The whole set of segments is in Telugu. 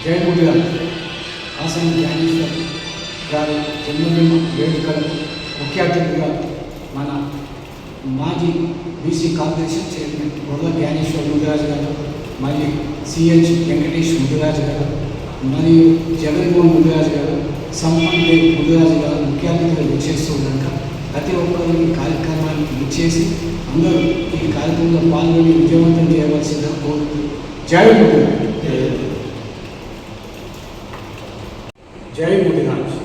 జయమూర్తి గారు ఆసన జ్ఞానేశ్వర్ గారి జన్మదిన వేడుకలకు ముఖ్య అతిథిగా మన మాజీ BC corporation chairman Borla Gnaneshwar Mudiraju గారు, మళ్ళీ సిహెచ్ వెంకటేష్ ముదిరాజు గారు, మరియు జగన్మోహన్ ముదిరాజు గారు, సంపన్ దేవ్ ముదిరాజు గారు ముఖ్య అతిథులు విచ్చేస్తూ కనుక ప్రతి ఒక్కరు ఈ కార్యక్రమానికి విచ్చేసి అందరూ ఈ కార్యక్రమంలో పాల్గొని విజయవంతం చేయవలసిందిగా కోరుతూ జై ముదిరాజ్. జై ముదిరాజ్,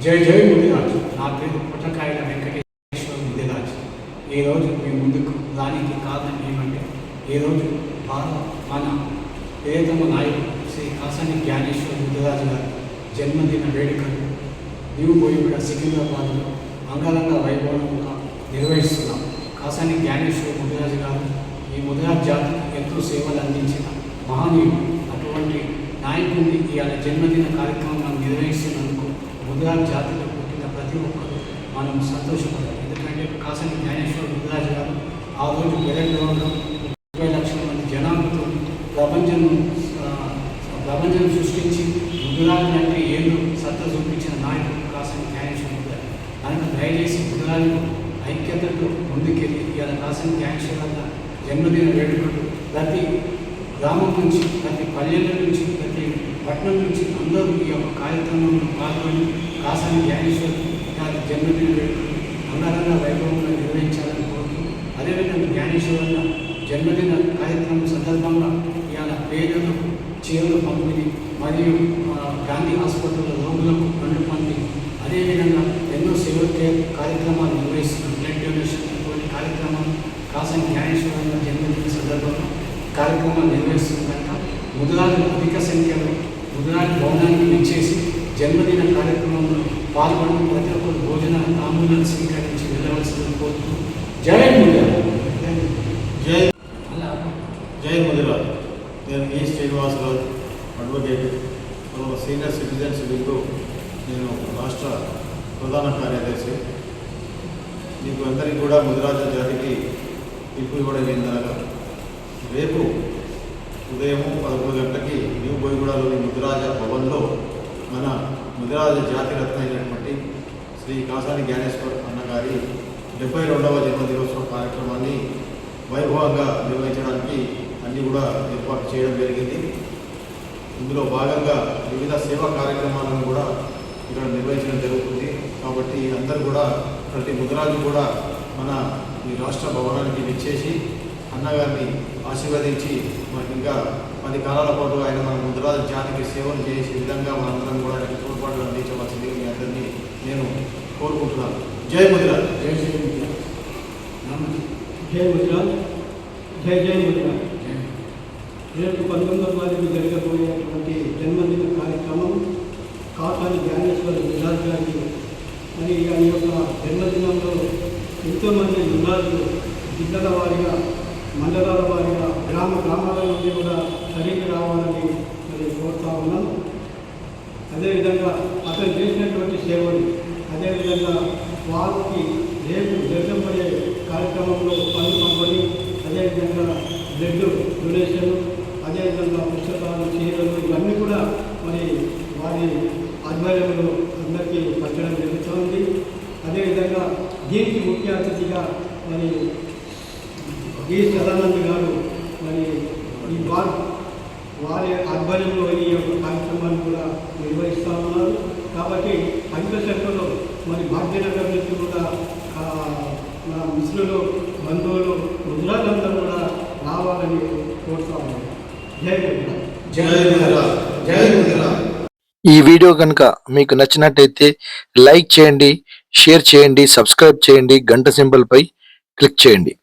జై జై ముదిరాజ్. నా పేరు పుట్టకాయల వెంకటేశ్వర ముదిరాజ్. ఈరోజు మీ ముందుకు రానికి కారణం ఏమంటే, ఈరోజు మన ప్రియతమ నాయకుడు శ్రీ కాసాని జ్ఞానేశ్వర ముదిరాజు గారి జన్మదిన వేడుకలు న్యూ బోయిగూడ సికింద్రాబాద్లో అంగరంగ వైభవంగా నిర్వహిస్తున్నాం. కాసాని జ్ఞానేశ్వర ముదిరాజు గారు ఈ ముదిరాజ్ జాతికి ఎంతో సేవలు అందించిన మహనీయుడు. అటువంటి నాయకుడిని ఇవాళ జన్మదిన కార్యక్రమం నిర్వహిస్తున్నందుకు ముదిరాజ్ జాతిలో పుట్టిన ప్రతి ఒక్కరు మనం సంతోషపడాలి. ఎందుకంటే కాసాని జ్ఞానేశ్వర ముదిరాజు గారు ఆ రోజు వెలగ్రౌండ్లో 30 లక్షల మంది జనాలతో ప్రపంచం సృష్టించి ముదిరాజు అంటే ఏళ్ళు సత్తా చూపించిన నాయకుడు కాసాని జ్ఞానేశ్వర ముదిరాజు. కనుక దయచేసి ముదిరాజు ఐక్యతతో ముందుకెళ్ళి ఇవాళ కాసాని జ్ఞానేశ్వర జన్మదిన వేడుకలు ప్రతి గ్రామం నుంచి, ప్రతి పల్లెల నుంచి, ప్రతి పట్టణం నుంచి అందరూ ఈ యొక్క కార్యక్రమంలో పాల్గొని కాసాని జ్ఞానేశ్వర గారి జన్మదిన వేడుకలు అంగరంగ వైభవంగా నిర్వహించాలని కోరుతూ, అదేవిధంగా జ్ఞానేశ్వర జన్మదిన కార్యక్రమం సందర్భంగా ఇవాళ పేదలకు చీరలు పంపిణీ మరియు గాంధీ హాస్పిటల్లో రోగులకు పండ్లు పంపిణీ, అదేవిధంగా ఎన్నో సేవ కార్యక్రమాలు నిర్వహిస్తున్న బ్లడ్ డొనేషన్ ఇటువంటి కార్యక్రమాలు కాసాని జ్ఞానేశ్వర జన్మదిన సందర్భంగా కార్యక్రమాలు నిర్వహిస్తుంది కనుక ముదిరాజు అధిక సంఖ్యలో ముదిరాజు భవనానికి విచ్చేసి జన్మదిన కార్యక్రమంలో పాల్గొని ప్రతి ఒక్కరు భోజన తాంబూలాన్ని స్వీకరించి వెళ్ళవలసిందని కోరుతూ జై ముదిరాజ్. జై జై ముదిరాజ్. నేను ఈ శ్రీనివాసరావు, అడ్వకేట్, సీనియర్ సిటిజన్స్ వింటూ నేను రాష్ట్ర ప్రధాన కార్యదర్శి. మీకు అందరికీ కూడా ముదిరాజు జాతికి పిలుపు ఇవ్వడం ఏందనగా, రేపు ఉదయం 11 గంటలకి న్యూ బోయిగూడలోని ముదిరాజ భవన్లో మన ముదిరాజ జాతి రత్న అయినటువంటి శ్రీ కాసాని జ్ఞానేశ్వర్ అన్నగారి 72వ జన్మదినోత్సవ కార్యక్రమాన్ని వైభవంగా నిర్వహించడానికి అన్నీ కూడా ఏర్పాటు చేయడం జరిగింది. ఇందులో భాగంగా వివిధ సేవా కార్యక్రమాలను కూడా ఇక్కడ నిర్వహించడం జరుగుతుంది. కాబట్టి అందరూ కూడా ప్రతి ముదిరాజు కూడా మన ఈ రాష్ట్ర భవనానికి విచ్చేసి అన్నగారిని ఆశీర్వదించి మనకి ఇంకా 10 కాలాల పాటు ఆయన మన ముదిరాజు జాతికి సేవలు చేసే విధంగా మనందరం కూడా ఆయనకి తోడ్పాటు అందించవలసింది మీ అందరినీ నేను కోరుకుంటున్నాను. జై ముదిరాజ్. జై జై ముదిరాజ్. జై ముదిరాజ్. జై జై ముదిరాజ్. రేపు 19వ తారీఖు జరగబోయేటువంటి జన్మదిన కార్యక్రమం కాసాని జ్ఞానేశ్వర ముదిరాజు గారికి. మరి ఈ యొక్క జన్మదినంలో ఎంతోమంది ముదిరాజులు జిల్లాల వారీగా, మండలాల వారీగా, గ్రామాల నుండి కూడా తరలి రావాలని మరి కోరుతా ఉన్నాం. అదేవిధంగా అతను చేసినటువంటి సేవలు, అదేవిధంగా వారికి రేపు జరగబోయే కార్యక్రమంలో పంపిణీ, అదేవిధంగా బ్లడ్ డొనేషన్, అదేవిధంగా పుస్తకాలు, చీరలు ఇవన్నీ కూడా మరి వారి ఆధ్వర్యంలో అందరికీ పంచడం జరుగుతుంది. అదేవిధంగా దీనికి ముఖ్య అతిథిగా మరి డి సదానంద్ గారు మరి ఈ వారి ఆధ్వర్యంలో ఈ యొక్క కార్యక్రమాన్ని కూడా నిర్వహిస్తూ ఉన్నారు. కాబట్టి పంచశక్తులు మరి భాగ్యనగర్ నుంచి కూడా మన మిత్రులు, బంధువులు, ముదిరాజులందరూ కూడా రావాలని కోరుతా ఉన్నారు. జై ముదిరాజ్. జై ముదిరాజ్. జై ముదిరాజ్. ఈ వీడియో కనుక మీకు నచ్చినట్టయితే లైక్ చేయండి, షేర్ చేయండి, సబ్స్క్రైబ్ చేయండి, గంట సింబల్ పై క్లిక్ చేయండి.